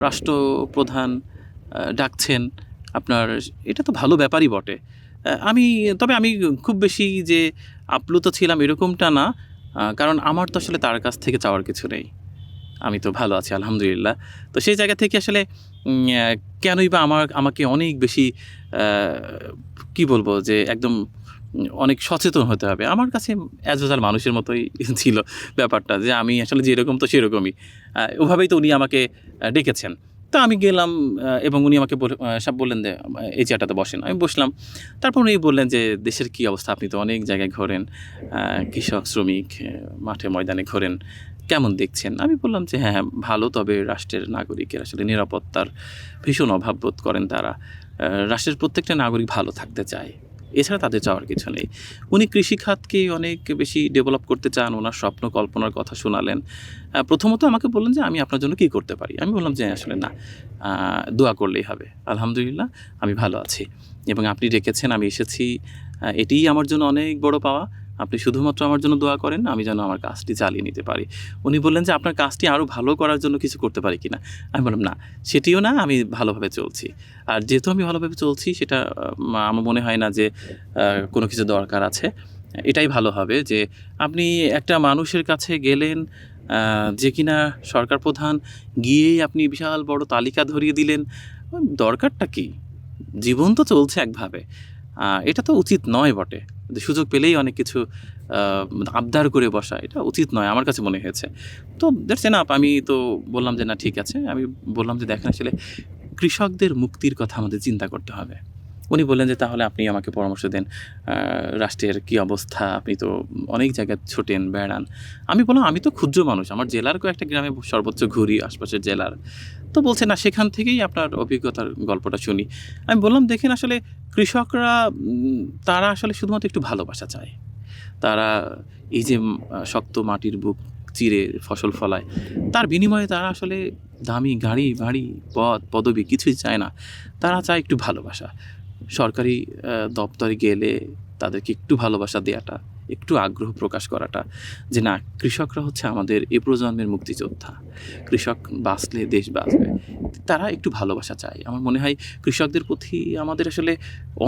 রাষ্ট্রপ্রধান ডাকছেন আপনার, এটা তো ভালো ব্যাপারই বটে। তবে আমি খুব বেশি যে আপ্লুত ছিলাম এরকমটা না। কারণ আমার তো আসলে তার কাছ থেকে চাওয়ার কিছু নেই। আমি তো ভালো আছি আলহামদুলিল্লাহ। তো সেই জায়গা থেকে আসলে কেনই বা আমাকে অনেক বেশি আ কি বলবো যে একদম অনেক সচেতন হতে হবে। আমার কাছে অ্যাজ ইউজুয়াল মানুষের মতোই ছিল ব্যাপারটা, যে আমি আসলে যেরকম তো সেরকমই। ওভাবেই তো উনি আমাকে ডেকেছেন। তো আমি গেলাম এবং উনি আমাকে বললেন যে, "এই চেয়ারটাতে বসেন।" আমি বসলাম। তারপর উনি বললেন যে, "দেশের কী অবস্থা? আপনি তো অনেক জায়গায় ঘোরেন। কৃষক, শ্রমিক, মাঠে ময়দানে ঘোরেন। কেমন দেখছেন?" আমি বললাম যে, "হ্যাঁ, ভালো। তবে রাষ্ট্রের নাগরিকের আসলে নিরাপত্তার ভীষণ অভাব বোধ করেন তারা। রাষ্ট্রের প্রত্যেকটা নাগরিক ভালো থাকতে চায়। এছাড়া তাদের চাওয়ার কিছু নেই।" উনি কৃষিখাতকে অনেক বেশি ডেভেলপ করতে চান। উনার স্বপ্ন কল্পনার কথা শোনালেন। প্রথমত আমাকে বললেন যে, "আমি আপনার জন্য কী করতে পারি?" আমি বললাম যে, "আসলে না, আ দোয়া করলেই হবে। আলহামদুলিল্লাহ আমি ভালো আছি এবং আপনি ডেকেছেন, আমি এসেছি। এটিই আমার জন্য অনেক বড় পাওয়া। আপনি শুধুমাত্র আমার জন্য দোয়া করেন, আমি যেন আমার কাজটি চালিয়ে নিতে পারি।" উনি বললেন যে, "আপনার কাজটি আরও ভালো করার জন্য কিছু করতে পারি কিনা?" আমি বললাম, "না, সেটিও না, আমি ভালোভাবে চলছি। আর যেহেতু আমি ভালোভাবে চলছি, সেটা আমার মনে হয় না যে কোনো কিছু দরকার আছে। এটাই ভালো হবে যে আপনি একটা মানুষের কাছে গেলেন, আ যে কিনা সরকার প্রধান, গিয়েই আপনি বিশাল বড় তালিকা ধরিয়ে দিলেন। দরকারটা কি? জীবন তো চলছে একভাবে। এটা তো উচিত নয় বটে। যে সুযোগ পেলেই অনেক কিছু আ আবদার করে বসা, এটা উচিত নয় আমার কাছে মনে হয়েছে। তো দ্যাটস এনাফ। আমি তো বললাম যে, "না, ঠিক আছে।" আমি বললাম যে, "দেখেন, আসলে কৃষকদের মুক্তির কথা আমাদের চিন্তা করতে হবে।" উনি বললেন যে, "তাহলে আপনি আমাকে পরামর্শ দেন। আ রাষ্ট্রের কী অবস্থা? আপনি তো অনেক জায়গায় ছোটেন, বেড়ান।" আমি বললাম, "আমি তো ক্ষুদ্র মানুষ। আমার জেলার কয়েকটা গ্রামে সর্বোচ্চ ঘুরি, আশপাশের জেলার।" তো বলছে, "না, সেখান থেকেই আপনার অভিজ্ঞতার গল্পটা শুনি।" আমি বললাম, "দেখেন, আসলে কৃষকরা তারা আসলে শুধুমাত্র একটু ভালোবাসা চায়। তারা এই যে শক্ত মাটির বুক চিরে ফসল ফলায়, তার বিনিময়ে তারা আসলে দামি গাড়ি, বাড়ি, পদবি কিছুই চায় না। তারা চায় একটু ভালোবাসা। সরকারি দপ্তরে গেলে তাদেরকে একটু ভালোবাসা দেয়াটা, একটু আগ্রহ প্রকাশ করাটা, যে না, কৃষকরা হচ্ছে আমাদের এ প্রজন্মের মুক্তিযোদ্ধা। কৃষক বাঁচলে দেশ বাঁচবে।" তারা একটু ভালোবাসা চায়। আমার মনে হয় কৃষকদের প্রতি আমাদের আসলে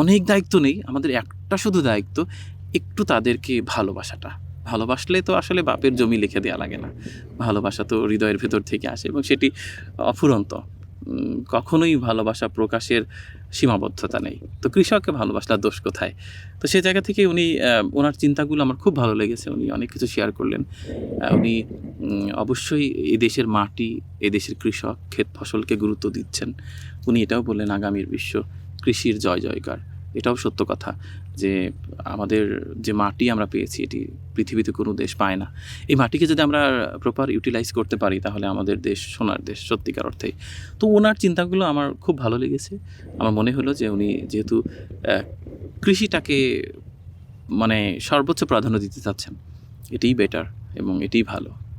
অনেক দায়িত্ব নেই। আমাদের একটা শুধু দায়িত্ব, একটু তাদেরকে ভালোবাসাটা। ভালোবাসলে তো আসলে বাপের জমি লিখে দেয়া লাগে না। ভালোবাসা তো হৃদয়ের ভেতর থেকে আসে এবং সেটি অফুরন্ত। কখনোই ভালোবাসা প্রকাশের সীমাবদ্ধতা নেই। তো কৃষককে ভালোবাসলে আর দোষ কোথায়? তো সে জায়গা থেকে উনি উনার চিন্তাগুলো আমার খুব ভালো লেগেছে। উনি অনেক কিছু শেয়ার করলেন। উনি অবশ্যই এদেশের মাটি, এদেশের কৃষক, ক্ষেত ফসলকে গুরুত্ব দিচ্ছেন। উনি এটাও বললেন, আগামীর বিশ্ব কৃষির জয় জয়কার। এটাও সত্য কথা যে আমাদের যে মাটি আমরা পেয়েছি, এটি পৃথিবীতে কোনো দেশ পায় না। এই মাটিকে যদি আমরা প্রপার ইউটিলাইজ করতে পারি, তাহলে আমাদের দেশ সোনার দেশ সত্যিকার অর্থেই। তো উনার চিন্তাগুলো আমার খুব ভালো লেগেছে। আমার মনে হলো যে উনি যেহেতু অ্যা কৃষিটাকে মানে সর্বোচ্চ প্রাধান্য দিতে চাচ্ছেন, এটিই বেটার এবং এটিই ভালো।